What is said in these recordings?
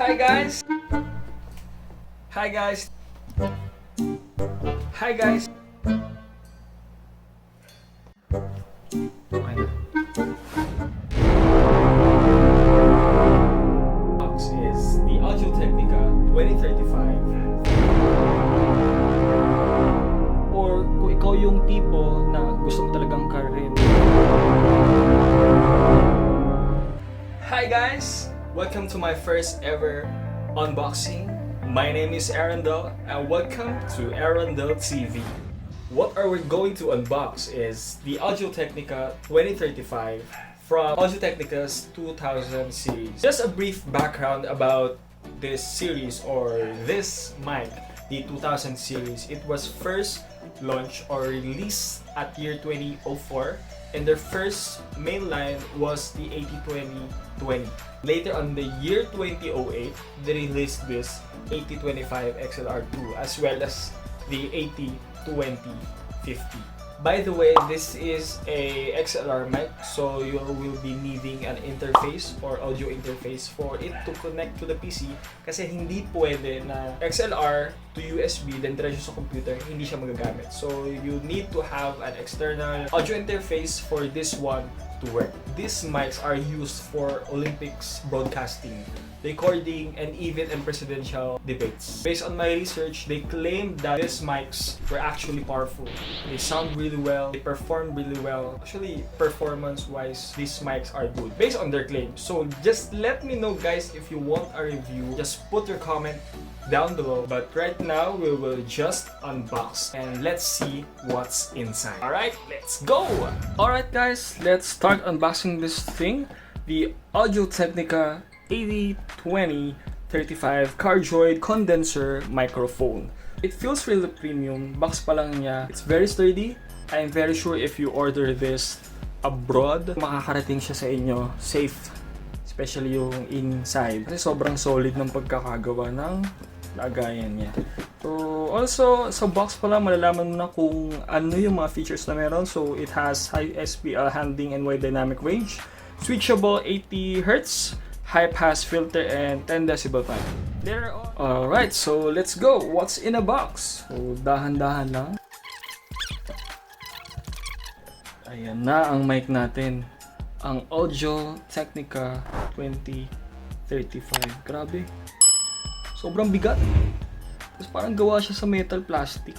Hi guys! Hi guys! Hi guys! Okay na. Box is the Audio-Technica 2035. Or kung ikaw yung tipo na gusto mo talagang karin. Hi guys! Welcome to my first ever unboxing. My name is Erandelle and welcome to Erandelle TV. What are we going to unbox is the Audio-Technica 2035 from Audio-Technica's 2000 series. Just a brief background about this series or this mic, the 2000 series. It was first launched or released at year 2004 and their first main line was the AT2020. Later on the year 2008, they released this AT25 XLR2 as well as the AT2050. By the way, this is a XLR mic, so you will be needing an interface or audio interface for it to connect to the PC kasi hindi pwede na XLR to USB then diretso sa computer, hindi siya magagamit. So you need to have an external audio interface for this one to work. These mics are used for Olympics broadcasting, recording, and even in presidential debates. Based on my research, they claimed that these mics were actually powerful. They sound really well, they perform really well. Actually, performance-wise, these mics are good, based on their claims. So just let me know guys if you want a review. Just put your comment down below. But right now, we will just unbox and let's see what's inside. Alright, let's go! Alright guys, let's start unboxing this thing. The Audio-Technica AT2035 Cardioid Condenser microphone. It feels really premium. Box pa lang niya. It's very sturdy. I'm very sure if you order this abroad, makakarating siya sa inyo safe. Especially yung inside. Kasi sobrang solid ng pagkakagawa ng lagayan niya. So, also, sa box pa lang, malalaman mo na kung ano yung mga features na meron. So, it has high SPL handling and wide dynamic range, switchable 80 Hz, high pass filter, and 10 decibel fan. Alright, so let's go. What's in a box? So, dahan-dahan lang. Ayan na ang mic natin. Ang Audio-Technica 2035. Grabe. Sobrang bigat. Tapos parang gawa siya sa metal plastic.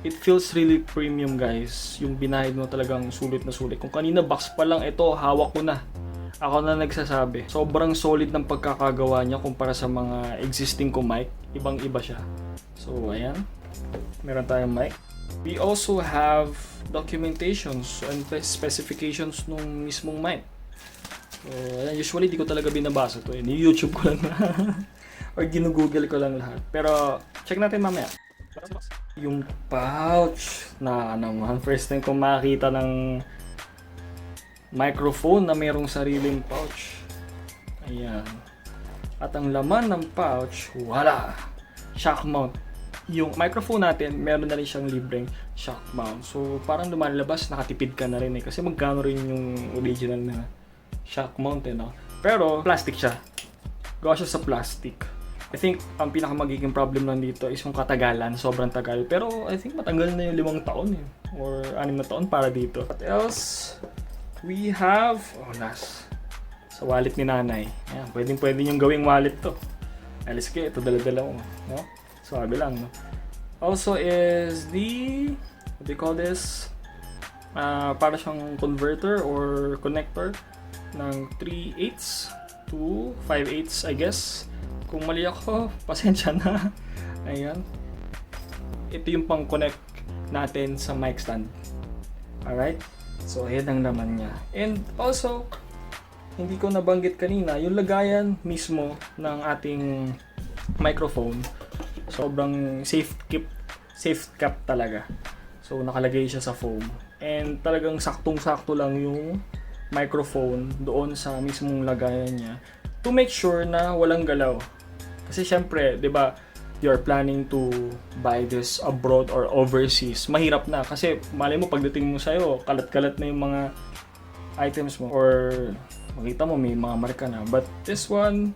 It feels really premium guys. Yung binahid mo talagang sulit na sulit. Kung kanina box pa lang, ito hawak ko na. Ako na nagsasabi. Sobrang solid ng pagkakagawa niya kumpara sa mga existing ko mic. Ibang iba siya. So ayan. Meron tayong mic. We also have documentations and specifications nung mismong mic. So, usually di ko talaga binabasa to. Ni-YouTube ko lang or ginugoogle ko lang lahat. Pero check natin mamaya. Yung pouch na naman. First time ko makita ng microphone na mayroong sariling pouch. Ayan. At ang laman ng pouch, wala! Shock mount. Yung microphone natin, meron na rin siyang libreng shock mount. So parang lumalabas, nakatipid ka na rin eh. Kasi magkano rin yung original na shock mount eh, no? Pero plastic siya. Gawa siya sa plastic. I think ang pinaka magiging problem lang dito is yung katagalan. Sobrang tagal. Pero I think matagal na yung 5 taon eh. Or 6 na taon para dito. What else? We have, last. Sa wallet ni nanay. Ayan, pwede yung gawing wallet to. Alis kayo, ito dala-dala mo. No? Sabi lang, no? Also is the, what do you call this? Para siyang converter or connector ng 3/8 to 5/8 I guess. Kung mali ako, pasensya na. Ayan. Ito yung pang-connect natin sa mic stand. Alright? So, ayan ang laman niya. And also, hindi ko nabanggit kanina, yung lagayan mismo ng ating microphone. Sobrang safe cap talaga. So, nakalagay siya sa foam. And talagang saktong-sakto lang yung microphone doon sa mismong lagayan niya to make sure na walang galaw. Kasi syempre, 'di ba, you're planning to buy this abroad or overseas. Mahirap na kasi malay mo pagdating mo sa'yo, kalat-kalat na yung mga items mo or makita mo may mga marka na. But this one,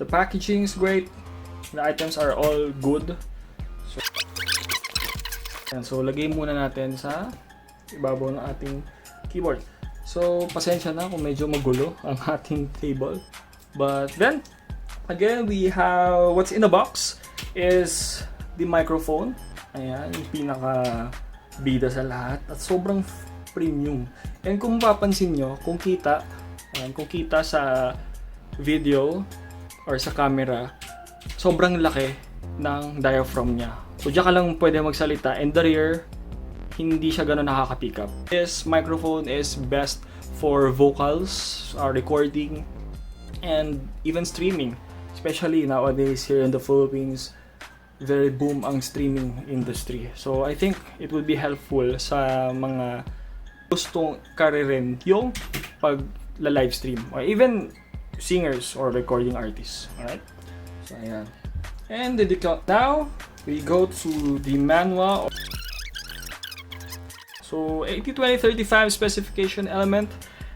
The packaging is great. The items are all good. So lagay muna natin sa ibabaw ng ating keyboard. So pasensya na kung medyo magulo ang ating table. But then, again, we have what's in the box is the microphone. Ayan, yung pinaka bida sa lahat at sobrang premium. And kung mapapansin nyo, kung kita sa video or sa camera, sobrang laki ng diaphragm niya. So diyan ka lang pwede magsalita, and the rear, hindi siya gano'n nakaka-pick up. This microphone is best for vocals, recording, and even streaming. Especially nowadays here in the Philippines, very boom ang streaming industry. So I think it would be helpful sa mga gustong karirin yung pag-live stream, or even singers or recording artists. Alright? So ayan. And now, we go to the manual. So, AT2035 specification element,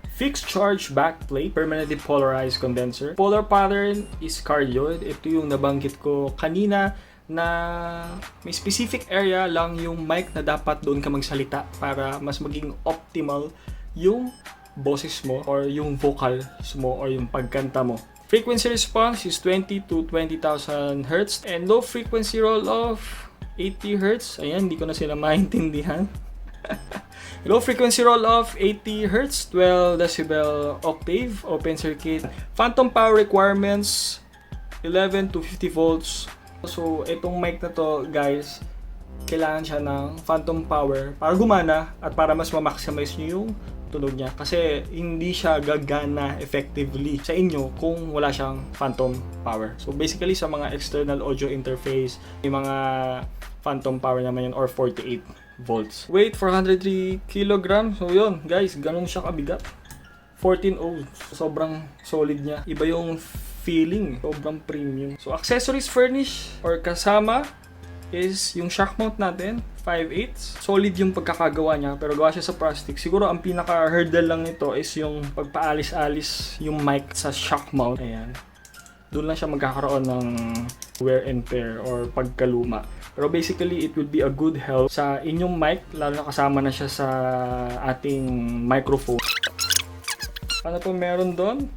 fixed charge backplate, permanently polarized condenser. Polar pattern is cardioid. Ito yung nabanggit ko kanina na may specific area lang yung mic na dapat doon ka magsalita para mas maging optimal yung boses mo or yung vocals mo or yung pagkanta mo. Frequency response is 20 to 20,000 Hz and low frequency roll-off 80 Hz. Ayan, hindi ko na sila maintindihan. Low frequency roll-off 80 Hz, 12 decibel octave, open circuit. Phantom power requirements 11 to 50 volts. So, itong mic na to, guys, kailangan siya ng phantom power para gumana at para mas ma-maximize nyo yung tunog niya, kasi hindi siya gagana effectively sa inyo kung wala siyang phantom power. So basically sa mga external audio interface, yung mga phantom power naman yun, or 48 volts. Weight 403 kg. So yun guys, ganun siya kabigat. 14 ohms. Sobrang solid niya. Iba yung feeling, sobrang premium. So accessories furnish or kasama is yung shock mount natin, 5/8. Solid yung pagkakagawa niya, pero gawa siya sa plastic. Siguro ang pinaka-hurdle lang nito is yung pagpaalis-alis yung mic sa shock mount. Ayan. Doon lang siya magkakaroon ng wear and tear or pagkaluma. Pero basically, it would be a good help sa inyong mic, lalo na kasama na siya sa ating microphone. Ano po meron doon?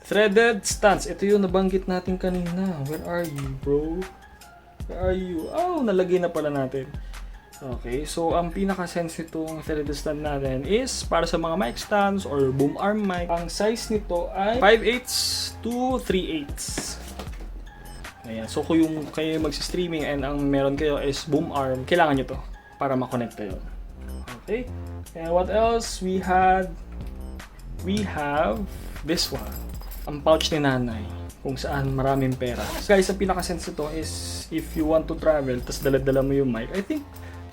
Threaded stands. Ito yung nabanggit natin kanina. Where are you, bro? Where are you? Oh, nalagay na pala natin. Okay, so ang pinaka-sense nitong threaded stand natin is para sa mga mic stands or boom arm mic. Ang size nito ay 5/8 to 3/8. Ayan, so kung yung kayo mag-streaming and ang meron kayo is boom arm, kailangan nyo to para makonect kayo. Okay, and what else we have this one. Ang pouch ni nanay, kung saan maraming pera. Guys, ang pinaka-sense nito is if you want to travel, tas dala-dala mo yung mic, I think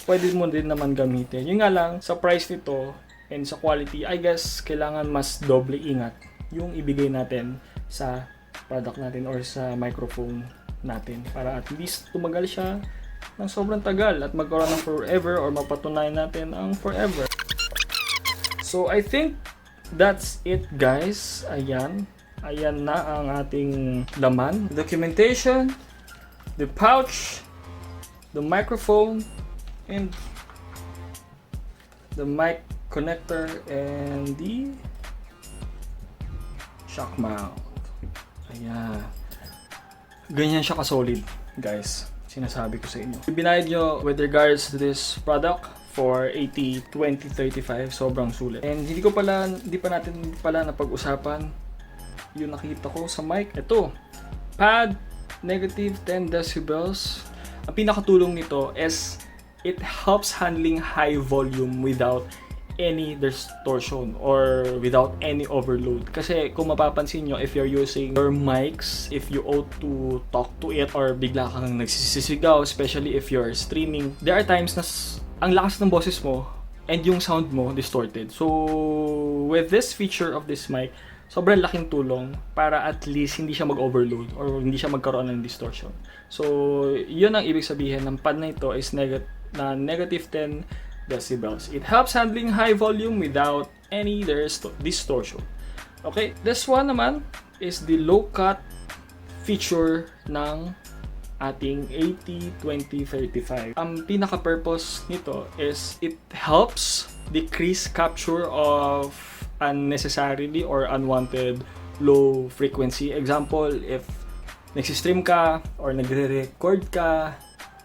pwede mo din naman gamitin. Yung nga lang, sa price nito and sa quality, I guess kailangan mas doble ingat yung ibigay natin sa product natin or sa microphone natin para at least tumagal siya ng sobrang tagal at magkaroon ng forever or mapatunayan natin ang forever. So I think that's it guys. Ayan na ang ating laman. Documentation, the pouch, the microphone, and the mic connector, and the shock mount. Ayan. Ganyan siya ka-solid, guys. Sinasabi ko sa inyo. Binayad nyo with regards to this product for AT2035, sobrang sulit. And hindi pa natin napag-usapan yung nakita ko sa mic. Ito, pad, negative 10 decibels. Ang pinakatulong nito is it helps handling high volume without any distortion or without any overload. Kasi kung mapapansin nyo, if you're using your mics, if you ought to talk to it or bigla kang nagsisisigaw, especially if you're streaming, there are times na ang lakas ng boses mo and yung sound mo distorted. So with this feature of this mic, sobrang laking tulong para at least hindi siya mag-overload or hindi siya magkaroon ng distortion. So yun ang ibig sabihin ng pad na ito is negative 10 decibels. It helps handling high volume without any distortion. Okay, this one naman is the low cut feature ng ating AT2035. Ang pinaka-purpose nito is it helps decrease capture of unnecessarily or unwanted low frequency. Example, if nagsistream ka or nagre-record ka,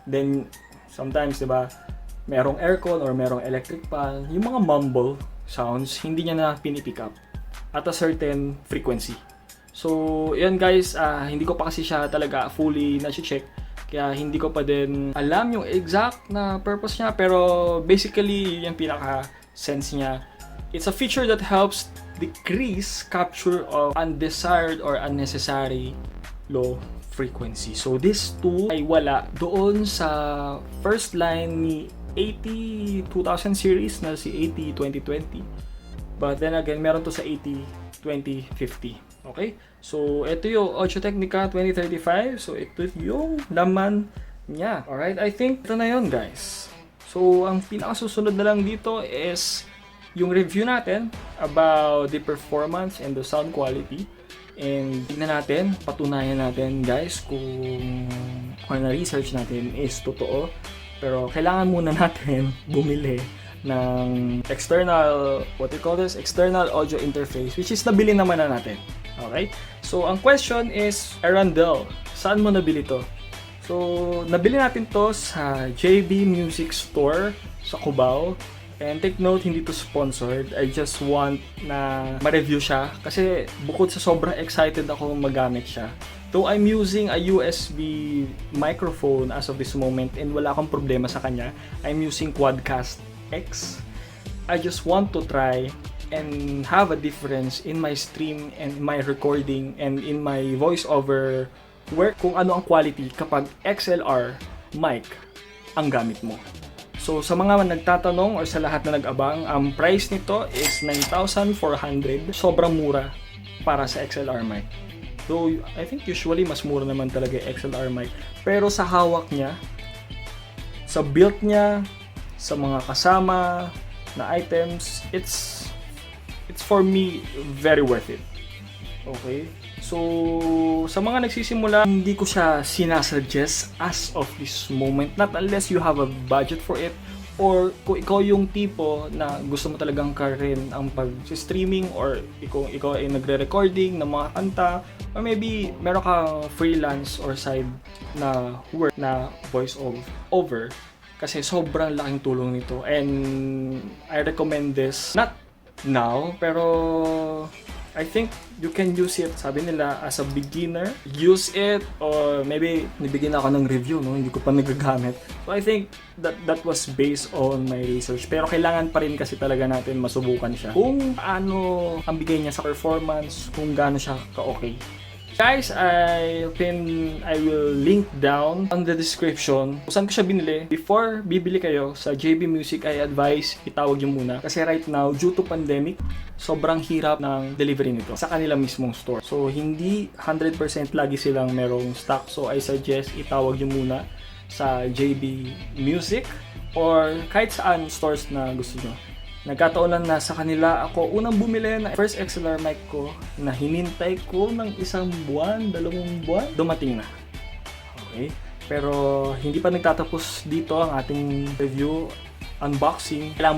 then sometimes, di ba, merong aircon or merong electric fan, yung mga mumble sounds, hindi niya na pinipick up at a certain frequency. So, yan guys, hindi ko pa kasi siya talaga fully na-check. Kaya hindi ko pa din alam yung exact na purpose niya. Pero basically, yung pinaka-sense niya, it's a feature that helps decrease capture of undesired or unnecessary low frequency. So, this tool ay wala doon sa first line ni AT2000 series na si AT2020. But then again, meron to sa AT2050. Okay? So, ito yung Audio-Technica 2035. So, ito yung laman niya. Alright? I think ito na yun, guys. So, ang pinakasusunod na lang dito is yung review natin about the performance and the sound quality. And tingnan natin, patunayan natin, guys, kung na-research natin is totoo. Pero kailangan muna natin bumili ng external, external audio interface, which is nabili naman na natin. Okay? So, ang question is, Erandelle, saan mo nabili to? So, nabili natin to sa JB Music Store sa Cubao. And take note, hindi to sponsored. I just want na ma-review siya kasi bukod sa sobrang excited ako magamit siya. Though I'm using a USB microphone as of this moment and wala akong problema sa kanya, I'm using Quadcast X. I just want to try and have a difference in my stream and my recording and in my voiceover work kung ano ang quality kapag XLR mic ang gamit mo. So sa mga nagtatanong or sa lahat na nag-abang, ang price nito is 9,400. Sobrang mura para sa XLR mic. Though I think usually mas mura naman talaga yung XLR mic. Pero sa hawak niya, sa build niya, sa mga kasama na items, it's for me very worth it. Okay? So, sa mga nagsisimula, hindi ko siya sinasuggest as of this moment. Not unless you have a budget for it or kung ikaw yung tipo na gusto mo talagang karin ang pag-streaming or ikaw ay nagre-recording ng mga kanta or maybe meron kang freelance or side na work na voice over kasi sobrang laking tulong nito and I recommend this not now pero I think you can use it, sabi nila, as a beginner. Use it or maybe nibigyan ako ng review, no? Hindi ko pa nagagamit. So I think that was based on my research. Pero kailangan pa rin kasi talaga natin masubukan siya. Kung paano ang bigay niya sa performance, kung gaano siya ka-okay. Guys, I will link down on the description kung saan ko siya binili. Before bibili kayo sa JB Music, I advise itawag nyo muna. Kasi right now, due to pandemic, sobrang hirap ng delivery nito sa kanila mismong store. So, hindi 100% lagi silang merong stock. So, I suggest itawag nyo muna sa JB Music or kahit saan stores na gusto nyo. Nagkataon lang na sa kanila ako unang bumili ng first XLR mic ko na hinintay ko ng 1 buwan, 2 buwan, dumating na. Okay? Pero hindi pa nagtatapos dito ang ating review, unboxing. Kailangan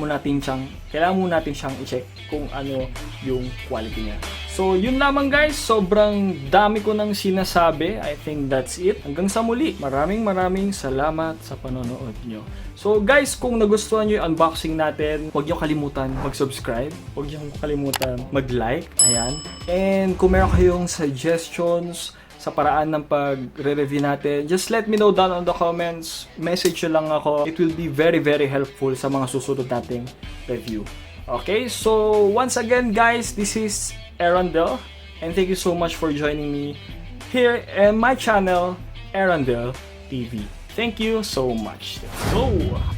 mo natin siyang i-check kung ano yung quality niya. So, yun lamang guys. Sobrang dami ko nang sinasabi. I think that's it. Hanggang sa muli. Maraming salamat sa panonood nyo. So, guys, kung nagustuhan nyo yung unboxing natin, huwag nyo kalimutan mag-subscribe. Huwag nyo kalimutan mag-like. Ayan. And kung meron kayong suggestions sa paraan ng pag-review natin, just let me know down on the comments. Message nyo lang ako. It will be very helpful sa mga susunod nating review. Okay, so once again guys, this is Erandelle and thank you so much for joining me here in my channel, Erandelle TV. Thank you so much. Let's go!